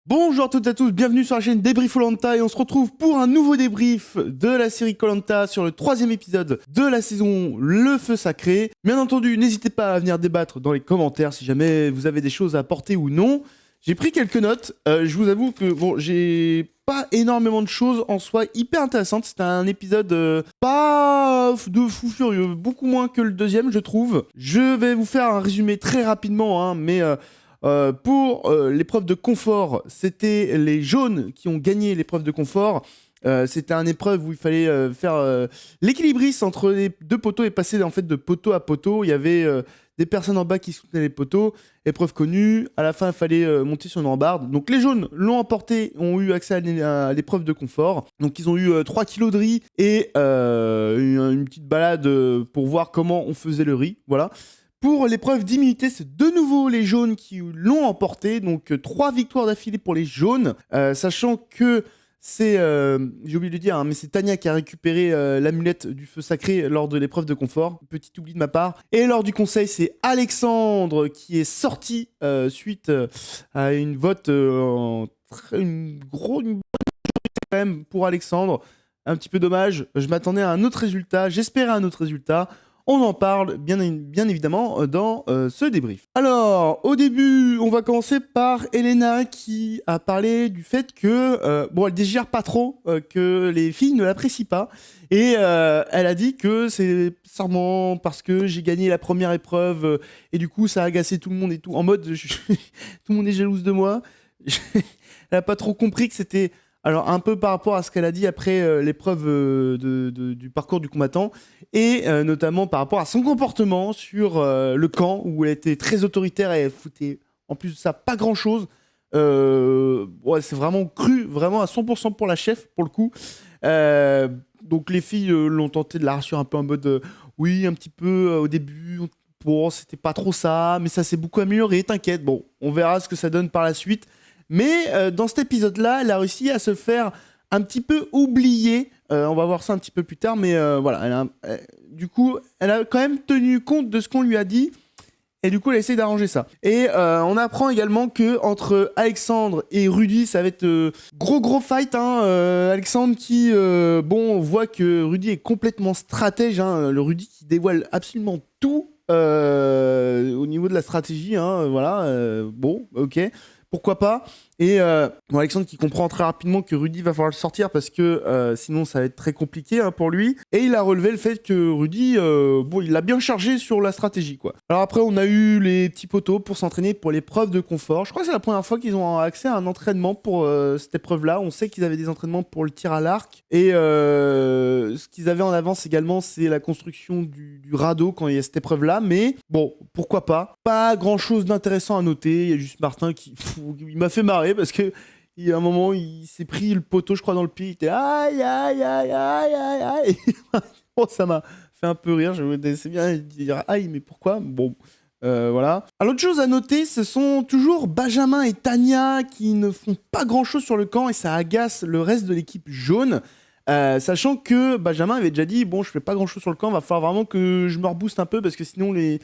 Bonjour à toutes et à tous, bienvenue sur la chaîne Débrief koh et on se retrouve pour un nouveau débrief de la série koh sur le 3e épisode de la saison Le Feu Sacré. Bien entendu, n'hésitez pas à venir débattre dans les commentaires si jamais vous avez des choses à apporter ou non. J'ai pris quelques notes, je vous avoue que j'ai pas énormément de choses en soi hyper intéressantes. C'était un épisode pas de fou furieux, beaucoup moins que le deuxième je trouve. Je vais vous faire un résumé très rapidement, mais... pour l'épreuve de confort, c'était les jaunes qui ont gagné l'épreuve de confort. C'était une épreuve où il fallait faire l'équilibriste entre les deux poteaux et passer en fait de poteau à poteau. Il y avait des personnes en bas qui soutenaient les poteaux. Épreuve connue. À la fin, il fallait monter sur une rambarde. Donc les jaunes l'ont emporté, ont eu accès à l'épreuve de confort. Donc ils ont eu 3 kilos de riz et une petite balade pour voir comment on faisait le riz. Voilà. Pour l'épreuve d'immunité, c'est de nouveau les jaunes qui l'ont emporté. Donc 3 victoires d'affilée pour les jaunes. Sachant que c'est, j'ai oublié de le dire, mais c'est Tania qui a récupéré l'amulette du feu sacré lors de l'épreuve de confort. Petit oubli de ma part. Et lors du conseil, c'est Alexandre qui est sorti suite à une vote, une bonne majorité quand même pour Alexandre. Un petit peu dommage. Je m'attendais à un autre résultat. J'espérais un autre résultat. On en parle bien évidemment dans ce débrief. Alors, au début, on va commencer par Elena qui a parlé du fait que, elle digère pas trop, que les filles ne l'apprécient pas. Et elle a dit que c'est sûrement parce que j'ai gagné la première épreuve et du coup ça a agacé tout le monde et tout. En mode, tout le monde est jalouse de moi. Elle a pas trop compris que c'était... Alors, un peu par rapport à ce qu'elle a dit après l'épreuve du parcours du combattant, et notamment par rapport à son comportement sur le camp, où elle était très autoritaire et elle foutait, en plus de ça, pas grand-chose. C'est vraiment cru, vraiment à 100% pour la chef, pour le coup. Donc, les filles l'ont tenté de la rassurer un peu en mode, oui, un petit peu au début, bon, c'était pas trop ça, mais ça s'est beaucoup amélioré, t'inquiète. Bon, on verra ce que ça donne par la suite. Mais dans cet épisode-là, elle a réussi à se faire un petit peu oublier. On va voir ça un petit peu plus tard, mais voilà. Du coup, elle a quand même tenu compte de ce qu'on lui a dit. Et du coup, elle a essayé d'arranger ça. Et on apprend également que entre Alexandre et Rudy, ça va être gros fight. Alexandre qui, on voit que Rudy est complètement stratège. Le Rudy qui dévoile absolument tout au niveau de la stratégie. Ok. Pourquoi pas. Et Alexandre qui comprend très rapidement que Rudy va falloir le sortir parce que sinon ça va être très compliqué pour lui. Et il a relevé le fait que Rudy, il l'a bien chargé sur la stratégie, quoi. Alors après, on a eu les petits poteaux pour s'entraîner pour l'épreuve de confort. Je crois que c'est la première fois qu'ils ont accès à un entraînement pour cette épreuve-là. On sait qu'ils avaient des entraînements pour le tir à l'arc. Et ce qu'ils avaient en avance également, c'est la construction du radeau quand il y a cette épreuve-là. Mais bon, pourquoi pas. Pas grand-chose d'intéressant à noter. Il y a juste Martin qui il m'a fait marrer parce que il y a un moment il s'est pris le poteau je crois dans le pied, il était aïe aïe aïe aïe aïe aïe. Oh, ça m'a fait un peu rire, c'est bien de dire aïe mais pourquoi, bon voilà. Alors, l'autre chose à noter, ce sont toujours Benjamin et Tania qui ne font pas grand chose sur le camp et ça agace le reste de l'équipe jaune. Sachant que Benjamin avait déjà dit bon, je fais pas grand chose sur le camp, va falloir vraiment que je me rebooste un peu parce que sinon les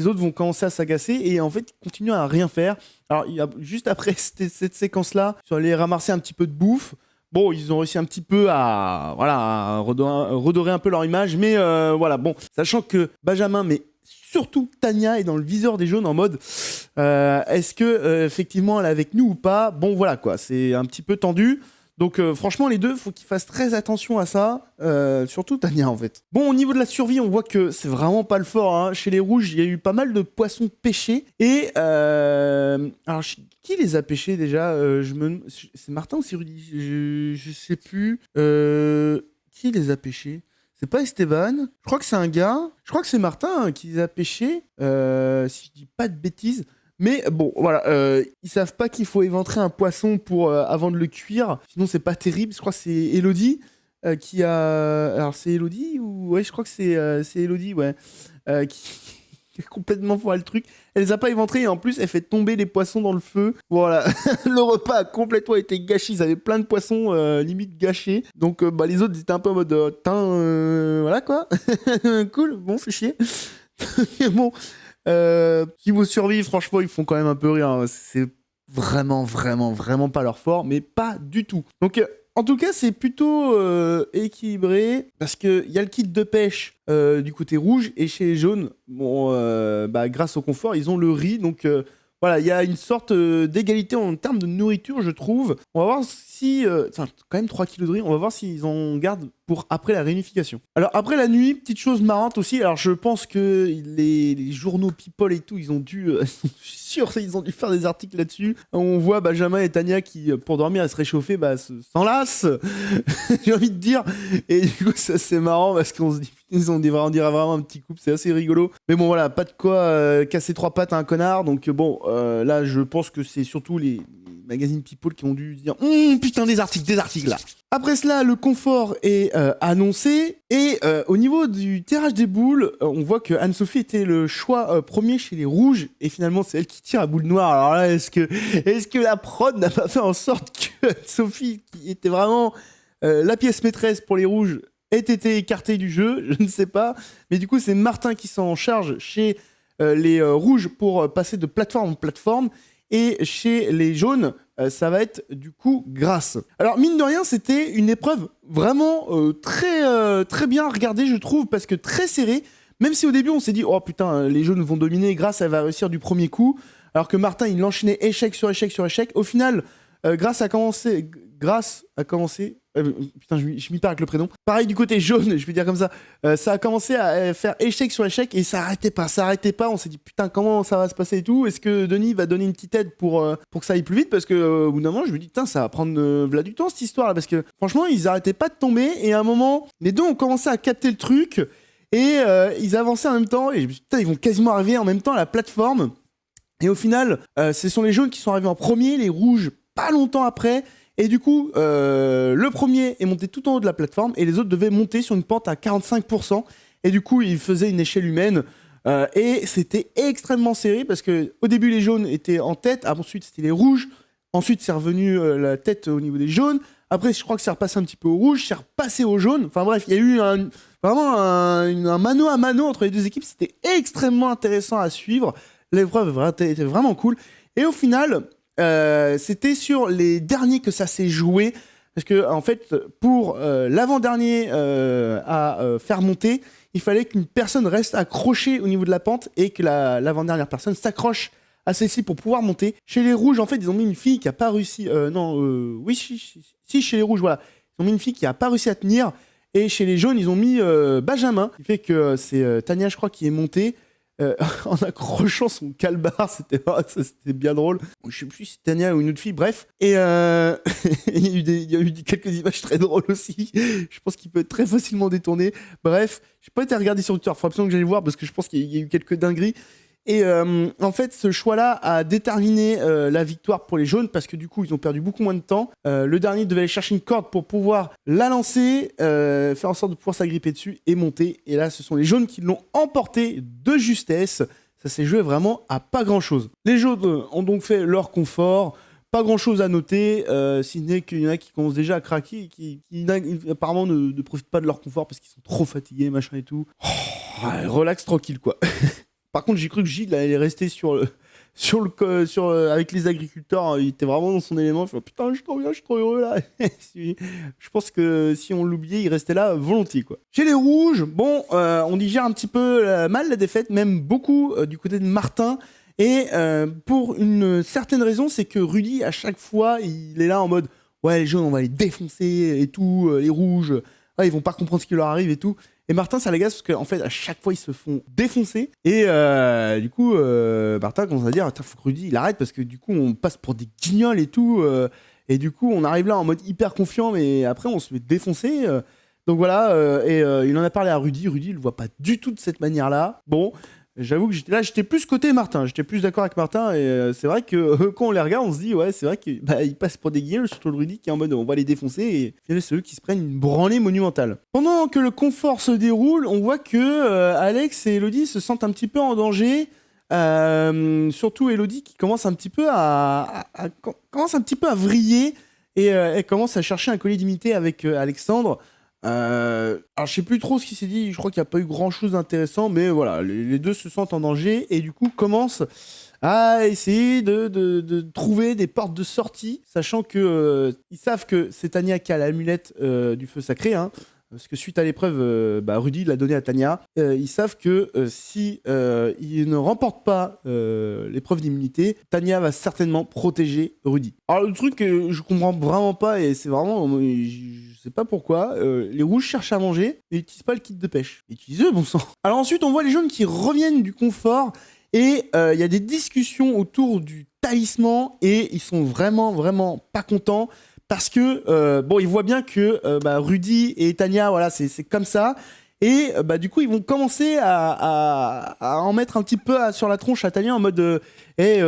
autres vont commencer à s'agacer et en fait ils continuent à rien faire. Alors juste après cette séquence là, ils sont allés ramasser un petit peu de bouffe. Bon, ils ont réussi un petit peu à redorer un peu leur image, mais sachant que Benjamin, mais surtout Tania est dans le viseur des jaunes en mode est-ce que effectivement elle est avec nous ou pas. Bon voilà quoi, c'est un petit peu tendu. Donc franchement les deux, faut qu'ils fassent très attention à ça, surtout Tania en fait. Bon, au niveau de la survie, on voit que c'est vraiment pas le fort. Chez les rouges, il y a eu pas mal de poissons pêchés. Et alors qui les a pêchés déjà c'est Martin ou c'est Rudy, je sais plus. Qui les a pêchés? C'est pas Esteban. Je crois que c'est un gars. Je crois que c'est Martin qui les a pêchés. Si je dis pas de bêtises. Mais bon, voilà, ils savent pas qu'il faut éventrer un poisson pour avant de le cuire, sinon c'est pas terrible. Je crois que c'est Elodie qui a... Alors c'est Elodie ou... Ouais, je crois que c'est Elodie, ouais. Qui a complètement foiré le truc. Elle les a pas éventrés et en plus elle fait tomber les poissons dans le feu. Voilà, le repas a complètement été gâché. Ils avaient plein de poissons limite gâchés. Donc les autres ils étaient un peu en mode voilà quoi. Cool, bon, fait chier. Bon... Niveau survie, franchement, ils font quand même un peu rire. C'est vraiment pas leur fort, mais pas du tout. Donc en tout cas, c'est plutôt équilibré parce qu'il y a le kit de pêche du côté rouge et chez les jaunes, bon, grâce au confort, ils ont le riz. Donc voilà, il y a une sorte d'égalité en termes de nourriture, je trouve. On va voir si... Enfin, quand même 3 kilos de riz, on va voir s'ils en gardent pour après la réunification. Alors après la nuit, petite chose marrante aussi, alors je pense que les journaux People et tout, ils ont dû... je suis sûr, ils ont dû faire des articles là-dessus. On voit Benjamin et Tania qui, pour dormir et se réchauffer, s'enlacent, j'ai envie de dire. Et du coup, ça c'est marrant parce qu'on se dit... On dirait vraiment un petit couple, c'est assez rigolo. Mais bon, voilà, pas de quoi casser 3 pattes à un connard. Donc bon, là, je pense que c'est surtout les magazines People qui ont dû dire putain, des articles là. Après cela, le confort est annoncé. Et au niveau du tirage des boules, on voit que Anne-Sophie était le choix premier chez les rouges. Et finalement, c'est elle qui tire à boule noire. Alors là, est-ce que la prod n'a pas fait en sorte que Anne-Sophie, qui était vraiment la pièce maîtresse pour les rouges, ait été écarté du jeu, je ne sais pas. Mais du coup, c'est Martin qui s'en charge chez les rouges pour passer de plateforme en plateforme. Et chez les jaunes, ça va être du coup Grâce. Alors, mine de rien, c'était une épreuve vraiment très bien regardée, je trouve, parce que très serrée. Même si au début, on s'est dit, oh putain, les jaunes vont dominer, Grâce, elle va réussir du premier coup. Alors que Martin, il enchaînait échec sur échec sur échec. Au final, Grâce a commencé... putain, je m'y perds avec le prénom. Pareil du côté jaune, je vais dire comme ça. Ça a commencé à faire échec sur échec et ça arrêtait pas. On s'est dit putain, comment ça va se passer et tout. Est-ce que Denis va donner une petite aide pour que ça aille plus vite? Parce que au bout d'un moment, je me dis putain, ça va prendre v'là du temps cette histoire là. Parce que franchement, ils arrêtaient pas de tomber et à un moment, les deux ont commencé à capter le truc et ils avançaient en même temps. Et je me suis dit putain, ils vont quasiment arriver en même temps à la plateforme. Et au final, ce sont les jaunes qui sont arrivés en premier, les rouges pas longtemps après. Et du coup, le premier est monté tout en haut de la plateforme et les autres devaient monter sur une pente à 45%. Et du coup, ils faisaient une échelle humaine. Et c'était extrêmement serré parce qu'au début, les jaunes étaient en tête. Ensuite, c'était les rouges. Ensuite, c'est revenu la tête au niveau des jaunes. Après, je crois que c'est repassé un petit peu au rouge. C'est repassé aux jaunes. Enfin bref, il y a eu vraiment un mano à mano entre les deux équipes. C'était extrêmement intéressant à suivre. L'épreuve était vraiment cool. Et au final... c'était sur les derniers que ça s'est joué parce que en fait pour l'avant-dernier à faire monter, il fallait qu'une personne reste accrochée au niveau de la pente et que l'avant-dernière personne s'accroche à celle-ci pour pouvoir monter. Chez les rouges, en fait, ils ont mis une fille qui a pas réussi. Si, chez les rouges, voilà, ils ont mis une fille qui a pas réussi à tenir. Et chez les jaunes, ils ont mis Benjamin, qui fait que c'est Tania, je crois, qui est montée. En accrochant son calbar, c'était bien drôle. Je sais plus si c'était Tania ou une autre fille, bref. Et il y a eu quelques images très drôles aussi. Je pense qu'il peut être très facilement détourné. Bref, j'ai pas été regarder sur Twitter, il faut absolument que j'aille voir parce que je pense qu'il y a eu quelques dingueries. Et en fait, ce choix-là a déterminé la victoire pour les jaunes parce que du coup, ils ont perdu beaucoup moins de temps. Le dernier devait aller chercher une corde pour pouvoir la lancer, faire en sorte de pouvoir s'agripper dessus et monter. Et là, ce sont les jaunes qui l'ont emporté de justesse. Ça s'est joué vraiment à pas grand-chose. Les jaunes ont donc fait leur confort. Pas grand-chose à noter, si ce n'est qu'il y en a qui commencent déjà à craquer et qui apparemment ne profitent pas de leur confort parce qu'ils sont trop fatigués, machin et tout. Oh, ouais, relax, tranquille, quoi. Par contre, j'ai cru que Gilles allait rester avec les agriculteurs. Il était vraiment dans son élément. Il fait putain, je suis trop bien, je suis trop heureux là. Je pense que si on l'oubliait, il restait là volontiers, quoi. Chez les rouges, bon, on digère un petit peu mal la défaite, même beaucoup du côté de Martin. Et pour une certaine raison, c'est que Rudy, à chaque fois, il est là en mode ouais, les jaunes, on va les défoncer et tout. Les rouges, ouais, ils vont pas comprendre ce qui leur arrive et tout. Et Martin, ça l'agace parce qu'en fait, à chaque fois, ils se font défoncer. Et du coup, Martin commence à dire attends, faut que Rudy il arrête parce que du coup, on passe pour des guignols et tout. Et du coup, on arrive là en mode hyper confiant, mais après, on se fait défoncer. Donc voilà, il en a parlé à Rudy. Rudy, il le voit pas du tout de cette manière-là. Bon. J'avoue que j'étais plus côté Martin, j'étais plus d'accord avec Martin et c'est vrai que quand on les regarde, on se dit ouais, c'est vrai qu'ils passent pour des guignols, surtout le Rudy qui est en mode on va les défoncer et finalement c'est eux qui se prennent une branlée monumentale. Pendant que le confort se déroule, on voit que Alex et Elodie se sentent un petit peu en danger, surtout Elodie qui commence un petit peu à vriller et elle commence à chercher un collier d'immunité avec Alexandre. Alors je sais plus trop ce qui s'est dit, je crois qu'il n'y a pas eu grand chose d'intéressant, mais voilà, les deux se sentent en danger et du coup commencent à essayer de trouver des portes de sortie, sachant que ils savent que c'est Tanya qui a l'amulette du feu sacré, hein, parce que suite à l'épreuve, Rudy l'a donné à Tanya. Ils savent que si ils ne remportent pas l'épreuve d'immunité, Tanya va certainement protéger Rudy. Alors le truc que je comprends vraiment pas, et c'est vraiment, je sais pas pourquoi, les rouges cherchent à manger et n'utilisent pas le kit de pêche. Utilisez-le, bon sang. Alors ensuite, on voit les jaunes qui reviennent du confort et il y a des discussions autour du talisman et ils sont vraiment pas contents. Parce que, ils voient bien que Rudy et Tanya, voilà, c'est comme ça. Et du coup, ils vont commencer à en mettre un petit peu sur la tronche à Tanya en mode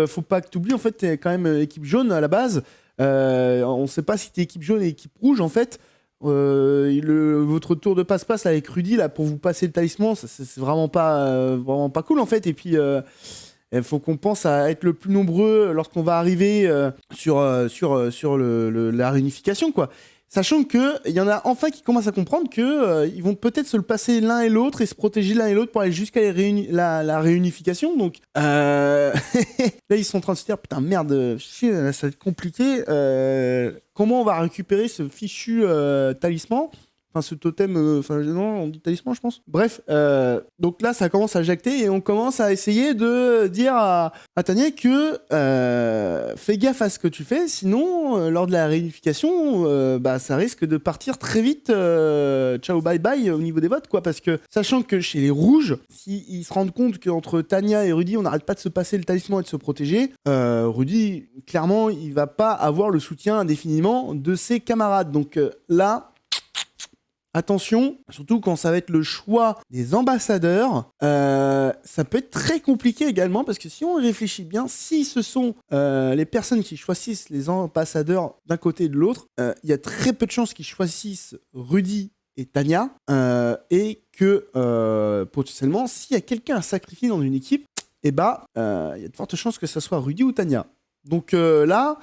faut pas que tu oublies, en fait, t'es quand même équipe jaune à la base. On sait pas si t'es équipe jaune et équipe rouge, en fait. Votre tour de passe-passe avec Rudy, là, pour vous passer le talisman, c'est vraiment pas cool, en fait. Et puis... il faut qu'on pense à être le plus nombreux lorsqu'on va arriver sur la réunification, quoi. Sachant qu'il y en a enfin qui commencent à comprendre qu'ils vont peut-être se le passer l'un et l'autre et se protéger l'un et l'autre pour aller jusqu'à la réunification. Donc là, ils sont en train de se dire, putain, merde, ça va être compliqué. Comment on va récupérer ce fichu talisman ? Enfin, ce totem, non, on dit talisman, je pense. Bref, donc là, ça commence à jacter et on commence à essayer de dire à Tanya que fais gaffe à ce que tu fais, sinon, lors de la réunification, ça risque de partir très vite. Ciao, bye bye au niveau des votes, quoi. Parce que, sachant que chez les rouges, s'ils se rendent compte qu'entre Tanya et Rudy, on n'arrête pas de se passer le talisman et de se protéger, Rudy, clairement, il va pas avoir le soutien indéfiniment de ses camarades. Donc là. Attention, surtout quand ça va être le choix des ambassadeurs, ça peut être très compliqué également parce que si on réfléchit bien, si ce sont les personnes qui choisissent les ambassadeurs d'un côté et de l'autre, il y a très peu de chances qu'ils choisissent Rudy et Tanya et que potentiellement, s'il y a quelqu'un à sacrifier dans une équipe, il y a de fortes chances que ce soit Rudy ou Tanya. Donc là...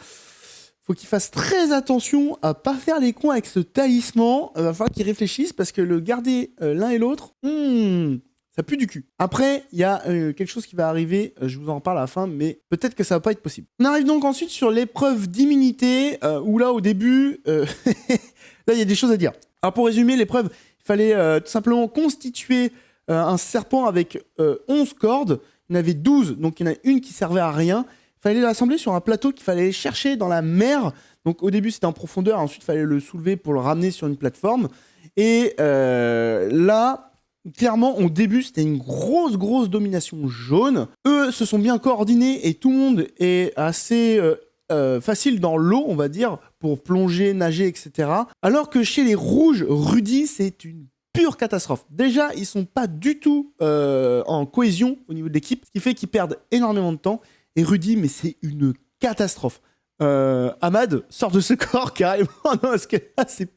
faut qu'ils fassent très attention à pas faire les cons avec ce talisman. Va falloir qu'ils réfléchissent parce que le garder l'un et l'autre, ça pue du cul. Après, il y a quelque chose qui va arriver, je vous en parle à la fin, mais peut-être que ça va pas être possible. On arrive donc ensuite sur l'épreuve d'immunité, où là, au début, là, il y a des choses à dire. Alors pour résumer, l'épreuve, il fallait tout simplement constituer un serpent avec 11 cordes. Il y en avait 12, donc il y en a une qui servait à rien. Il fallait l'assembler sur un plateau qu'il fallait chercher dans la mer. Donc au début, c'était en profondeur. Ensuite, il fallait le soulever pour le ramener sur une plateforme. Et là, clairement, au début, c'était une grosse domination jaune. Eux se sont bien coordonnés et tout le monde est assez facile dans l'eau, on va dire, pour plonger, nager, etc. Alors que chez les rouges, Rudy, c'est une pure catastrophe. Déjà, ils sont pas du tout en cohésion au niveau de l'équipe, ce qui fait qu'ils perdent énormément de temps. Et Rudy, mais c'est une catastrophe. Ahmad sort de ce corps carrément. Non, parce que là, c'est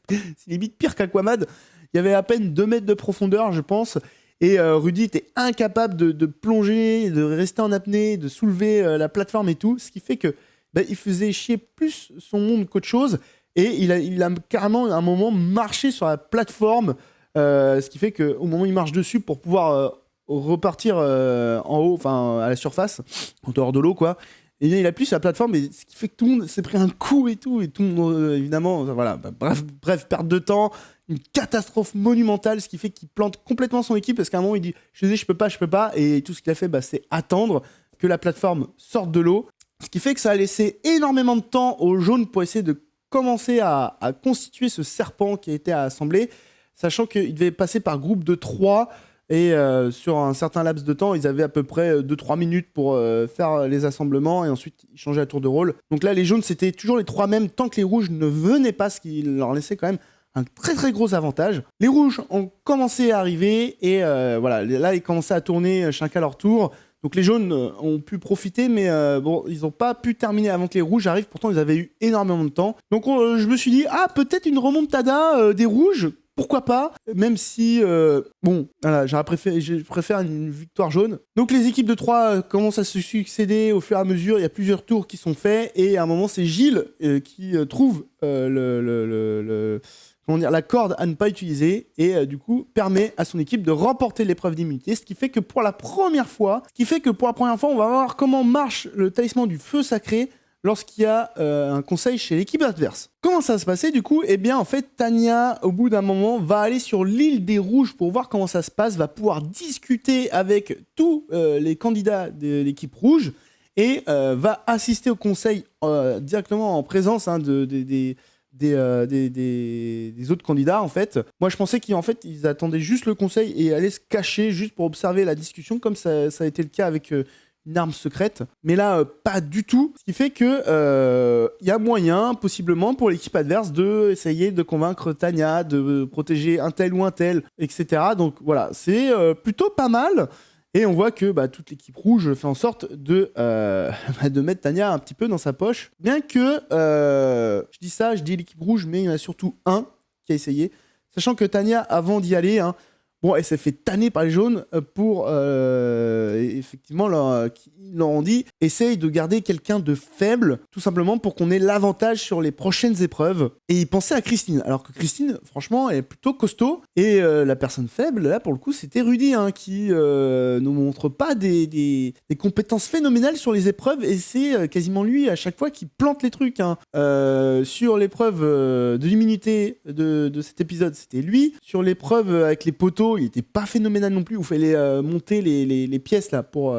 limite pire qu'Aquamad. Il y avait à peine 2 mètres de profondeur, je pense. Et Rudy était incapable de plonger, de rester en apnée, de soulever la plateforme et tout. Ce qui fait que il faisait chier plus son monde qu'autre chose. Et il a carrément, à un moment, marché sur la plateforme. Ce qui fait qu'au moment où il marche dessus pour pouvoir... repartir en haut, enfin à la surface, en dehors de l'eau, quoi. Et il appuie sur la plateforme, et ce qui fait que tout le monde s'est pris un coup et tout le monde, évidemment, voilà. Bref, perte de temps, une catastrophe monumentale, ce qui fait qu'il plante complètement son équipe, parce qu'à un moment, il dit « je peux pas », et tout ce qu'il a fait, c'est attendre que la plateforme sorte de l'eau, ce qui fait que ça a laissé énormément de temps aux jaunes pour essayer de commencer à constituer ce serpent qui a été assemblé, sachant qu'il devait passer par groupe de 3. Et sur un certain laps de temps, ils avaient à peu près 2-3 minutes pour faire les assemblements et ensuite ils changeaient à tour de rôle. Donc là, les jaunes, c'était toujours les 3 mêmes tant que les rouges ne venaient pas, ce qui leur laissait quand même un très gros avantage. Les rouges ont commencé à arriver et voilà, là, ils commençaient à tourner chacun à leur tour. Donc les jaunes ont pu profiter, mais ils n'ont pas pu terminer avant que les rouges arrivent. Pourtant, ils avaient eu énormément de temps. Donc je me suis dit, peut-être une remontada des rouges pourquoi pas, même si, bon, voilà, je préfère une victoire jaune. Donc les équipes de 3 commencent à se succéder au fur et à mesure, il y a plusieurs tours qui sont faits, et à un moment, c'est Gilles qui trouve comment dire, la corde à ne pas utiliser, et du coup, permet à son équipe de remporter l'épreuve d'immunité, ce qui fait que pour la première fois, on va voir comment marche le talisman du feu sacré, lorsqu'il y a un conseil chez l'équipe adverse. Comment ça va se passer du coup ? Eh bien en fait Tanya au bout d'un moment va aller sur l'île des Rouges pour voir comment ça se passe, va pouvoir discuter avec tous les candidats de l'équipe rouge et va assister au conseil directement en présence des autres candidats en fait. Moi je pensais qu'ils attendaient juste le conseil et allaient se cacher juste pour observer la discussion comme ça a été le cas avec une arme secrète, mais là pas du tout, ce qui fait que y a moyen possiblement pour l'équipe adverse de essayer de convaincre Tanya de protéger un tel ou un tel, etc. Donc voilà, c'est plutôt pas mal. Et on voit que toute l'équipe rouge fait en sorte de mettre Tanya un petit peu dans sa poche. Bien que, je dis l'équipe rouge, mais il y en a surtout un qui a essayé. Sachant que Tanya, avant d'y aller, bon, elle s'est fait tanner par les jaunes pour, effectivement, ils leur ont dit, essaye de garder quelqu'un de faible, tout simplement pour qu'on ait l'avantage sur les prochaines épreuves. Et ils pensaient à Christine, alors que Christine, franchement, elle est plutôt costaud. Et la personne faible, là, pour le coup, c'était Rudy, qui ne montre pas des compétences phénoménales sur les épreuves. Et c'est quasiment lui, à chaque fois, qui plante les trucs. Sur l'épreuve de l'immunité de cet épisode, c'était lui. Sur l'épreuve avec les poteaux, il était pas phénoménal non plus, où il fallait monter les pièces là pour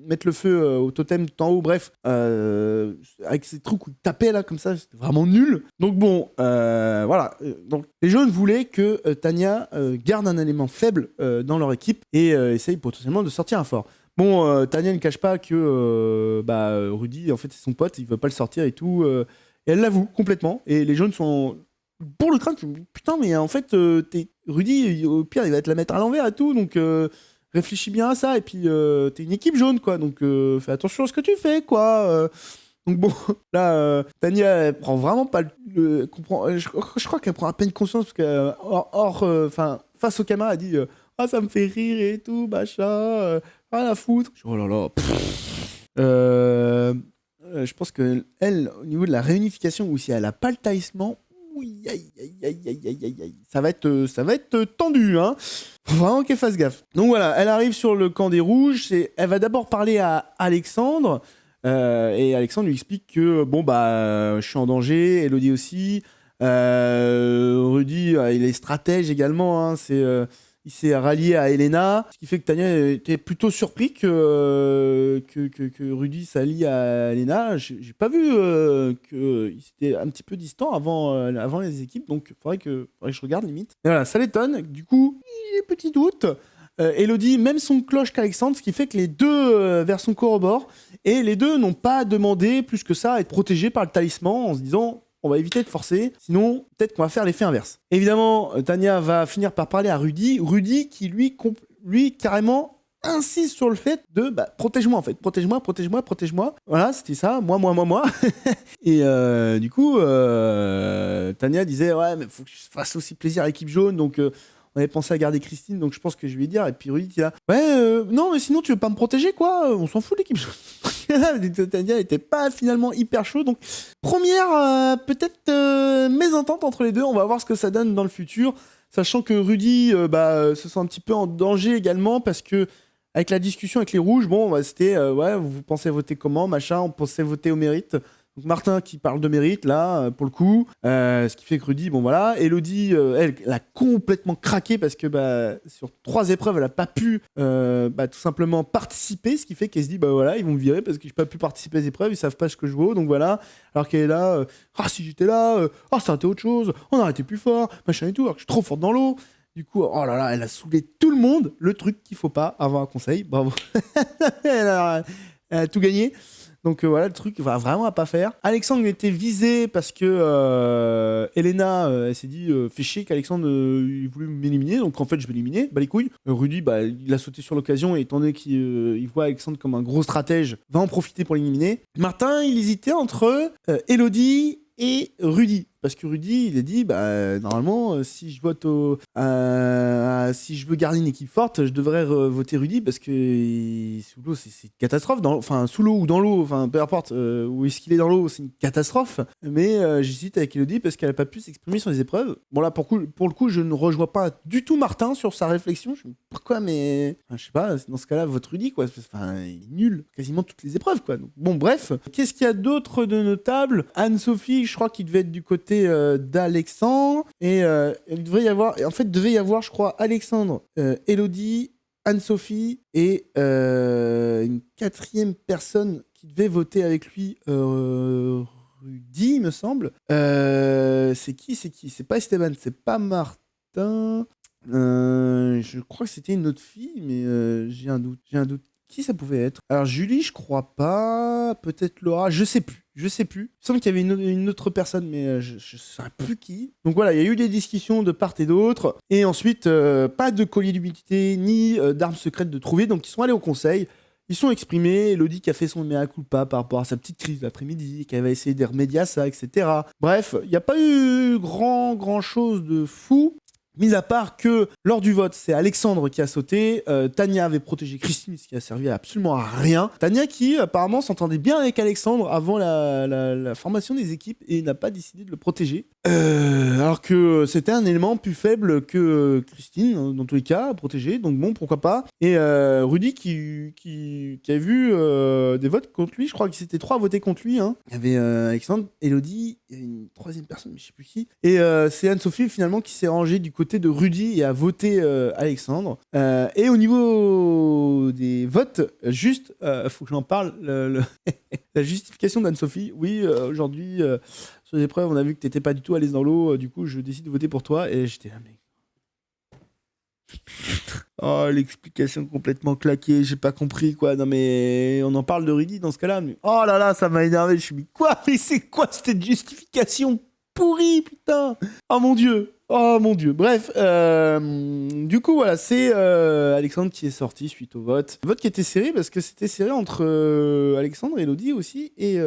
mettre le feu au totem tout en haut, bref, avec ces trucs où il tapait là comme ça, c'était vraiment nul. Donc bon, voilà, donc les jeunes voulaient que Tanya garde un élément faible dans leur équipe et essaye potentiellement de sortir un fort. Bon, Tanya ne cache pas que Rudy, en fait, c'est son pote, il veut pas le sortir et tout, et elle l'avoue complètement, et les jeunes sont pour le crâne, putain, mais en fait, Rudy, au pire, il va te la mettre à l'envers et tout, donc réfléchis bien à ça, et puis t'es une équipe jaune, quoi, donc fais attention à ce que tu fais, quoi. Donc bon, là, Tanya, elle prend vraiment pas je crois qu'elle prend à peine conscience, parce que, face aux caméras, elle dit ah, ça me fait rire et tout, machin, rien à foutre. Oh là là, je pense que elle, au niveau de la réunification, ou si elle a pas le talisman, ça va être tendu, hein. Faut vraiment qu'elle fasse gaffe. Donc voilà, elle arrive sur le camp des rouges, elle va d'abord parler à Alexandre, et Alexandre lui explique que je suis en danger, Elodie aussi, Rudy, il est stratège également, il s'est rallié à Elena, ce qui fait que Tanya était plutôt surpris que Rudy s'allie à Elena. J'ai pas vu qu'il était un petit peu distant avant les équipes, donc faudrait que je regarde limite. Et voilà, ça l'étonne. Du coup, j'ai petit doute. Elodie, même son cloche qu'Alexandre, ce qui fait que les deux versions corroborent, et les deux n'ont pas demandé plus que ça à être protégés par le talisman en se disant on va éviter de forcer, sinon peut-être qu'on va faire l'effet inverse. Évidemment, Tanya va finir par parler à Rudy qui lui carrément insiste sur le fait de protège-moi en fait, protège-moi. Voilà, c'était ça, moi. Et du coup, Tanya disait ouais, mais faut que je fasse aussi plaisir à l'équipe jaune, donc on avait pensé à garder Christine, donc je pense que je vais lui dire. Et puis Rudy dit là, ouais, non, mais sinon tu veux pas me protéger, quoi, on s'en fout de l'équipe jaune. Tanya n'était pas finalement hyper chaud, donc première peut-être mésentente entre les deux. On va voir ce que ça donne dans le futur, sachant que Rudy se sent un petit peu en danger également, parce que avec la discussion avec les rouges, c'était ouais, vous pensez voter comment, machin, on pensait voter au mérite. Donc Martin qui parle de mérite là pour le coup, ce qui fait que Rudy, Elodie, elle a complètement craqué parce que sur 3 épreuves elle a pas pu tout simplement participer, ce qui fait qu'elle se dit ils vont me virer parce que j'ai pas pu participer aux épreuves, ils savent pas ce que je vaux, donc voilà. Alors qu'elle est là, si j'étais là, ça aurait été autre chose, on aurait été plus fort, machin et tout, alors que je suis trop forte dans l'eau. Du coup, oh là là, elle a saoulé tout le monde, le truc qu'il faut pas avant un conseil, bravo. elle a tout gagné. Donc voilà, le truc va vraiment à pas faire. Alexandre était visé parce que Elena, elle s'est dit fait chier qu'Alexandre il voulait m'éliminer, donc en fait je vais l'éliminer, les couilles. Rudy, il a sauté sur l'occasion, et étant donné qu'il voit Alexandre comme un gros stratège, va en profiter pour l'éliminer. Martin, il hésitait entre Elodie et Rudy. parce que Rudy, il a dit, normalement, si je vote si je veux garder une équipe forte, je devrais voter Rudy, parce que sous l'eau, c'est une catastrophe. Enfin, sous l'eau ou dans l'eau, enfin, peu importe où est-ce qu'il est dans l'eau, c'est une catastrophe. Mais j'hésite avec Elodie parce qu'elle n'a pas pu s'exprimer sur les épreuves. Bon, là, pour le coup, je ne rejoins pas du tout Martin sur sa réflexion. Je me dis, pourquoi, mais. Enfin, je sais pas, dans ce cas-là, vote Rudy, quoi. Enfin, il est nul, quasiment toutes les épreuves, quoi. Donc, bon, bref. Qu'est-ce qu'il y a d'autre de notable? Anne-Sophie, je crois qu'il devait être du côté d'Alexandre. Et il devait y avoir, je crois, Alexandre, Elodie, Anne-Sophie et une quatrième personne qui devait voter avec lui, Rudy, il me semble. C'est qui? C'est pas Esteban, c'est pas Martin. Je crois que c'était une autre fille, mais j'ai un doute. Qui ça pouvait être? Alors Julie, je crois pas. Peut-être Laura, je sais plus. Il me semble qu'il y avait une autre personne, mais je ne sais plus qui. Donc voilà, il y a eu des discussions de part et d'autre. Et ensuite, pas de collier d'humidité ni d'armes secrètes de trouver. Donc ils sont allés au conseil. Ils sont exprimés. Elodie qui a fait son mea culpa par rapport à sa petite crise l'après-midi, qui avait essayé de remédier à ça, etc. Bref, il n'y a pas eu grand chose de fou. Mis à part que lors du vote, c'est Alexandre qui a sauté. Tania avait protégé Christine, ce qui a servi absolument à rien. Tania qui apparemment s'entendait bien avec Alexandre avant la formation des équipes et n'a pas décidé de le protéger. Alors que c'était un élément plus faible que Christine, dans tous les cas, à protéger. Donc bon, pourquoi pas. Et Rudy qui a vu des votes contre lui. Je crois que c'était 3 à voter contre lui. Hein. Il y avait Alexandre, Elodie, il y avait une troisième personne, mais je sais plus qui. Et c'est Anne-Sophie finalement qui s'est rangée du côté de Rudy et a voté Alexandre. Et au niveau des votes, juste, faut que j'en parle, la justification d'Anne-Sophie. Oui, aujourd'hui, sur les épreuves, on a vu que t'étais pas du tout à l'aise dans l'eau, du coup, je décide de voter pour toi. Et j'étais là, mais... Oh, l'explication complètement claquée, j'ai pas compris, quoi. Non, mais on en parle de Rudy dans ce cas-là. Mais... Oh là là, ça m'a énervé. Je me suis dit, quoi? Mais c'est quoi cette justification pourrie, putain? Oh mon dieu! Bref, du coup, voilà, c'est Alexandre qui est sorti suite au vote. Le vote qui était serré parce que c'était serré entre Alexandre, Elodie aussi et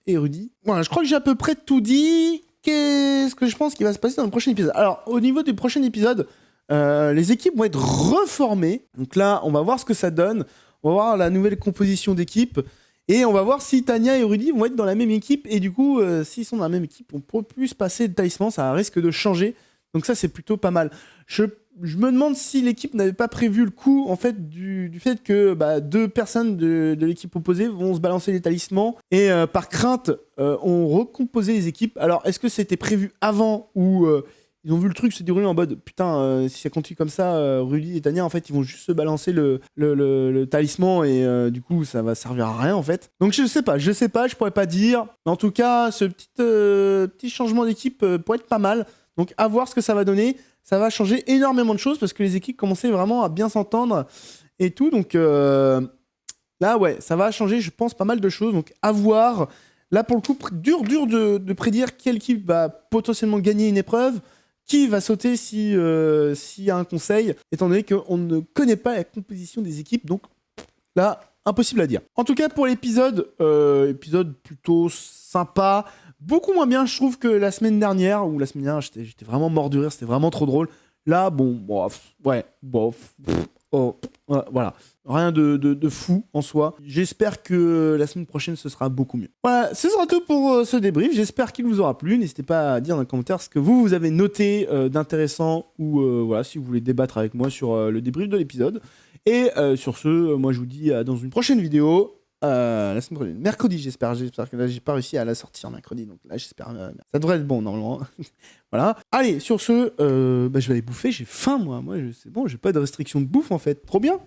Rudy. Voilà, je crois que j'ai à peu près tout dit. Qu'est-ce que je pense qui va se passer dans le prochain épisode? Alors, au niveau du prochain épisode, les équipes vont être reformées. Donc là, on va voir ce que ça donne. On va voir la nouvelle composition d'équipe. Et on va voir si Tania et Rudy vont être dans la même équipe. Et du coup, s'ils sont dans la même équipe, on peut plus passer de talisman. Ça risque de changer. Donc ça, c'est plutôt pas mal. Je me demande si l'équipe n'avait pas prévu le coup, en fait, du fait que 2 personnes de l'équipe opposée vont se balancer les talismans. Et par crainte, on recomposait les équipes. Alors, est-ce que c'était prévu avant ou... ils ont vu le truc se dérouler en mode putain, si ça continue comme ça, Rudy et Tania en fait ils vont juste se balancer le talisman et du coup ça va servir à rien en fait. Donc je sais pas, je pourrais pas dire. Mais en tout cas, ce petit changement d'équipe pourrait être pas mal. Donc à voir ce que ça va donner. Ça va changer énormément de choses parce que les équipes commençaient vraiment à bien s'entendre et tout. Donc là ouais, ça va changer je pense pas mal de choses. Donc à voir. Là pour le coup, dur de prédire quelle équipe va potentiellement gagner une épreuve. Qui va sauter s'il y a un conseil, étant donné qu'on ne connaît pas la composition des équipes, donc là, impossible à dire. En tout cas, pour l'épisode, épisode plutôt sympa, beaucoup moins bien, je trouve, que la semaine dernière, où la semaine dernière, j'étais vraiment mort de rire, c'était vraiment trop drôle. Là, voilà. Rien de fou en soi. J'espère que la semaine prochaine, ce sera beaucoup mieux. Voilà, ce sera tout pour ce débrief. J'espère qu'il vous aura plu. N'hésitez pas à dire dans les commentaires ce que vous avez noté d'intéressant ou voilà, si vous voulez débattre avec moi sur le débrief de l'épisode. Et sur ce, moi je vous dis dans une prochaine vidéo. La semaine prochaine, mercredi, j'espère que là j'ai pas réussi à la sortir mercredi, donc là j'espère ça devrait être bon normalement. Voilà. Allez, sur ce, je vais aller bouffer, j'ai faim moi c'est bon, j'ai pas de restriction de bouffe en fait, trop bien.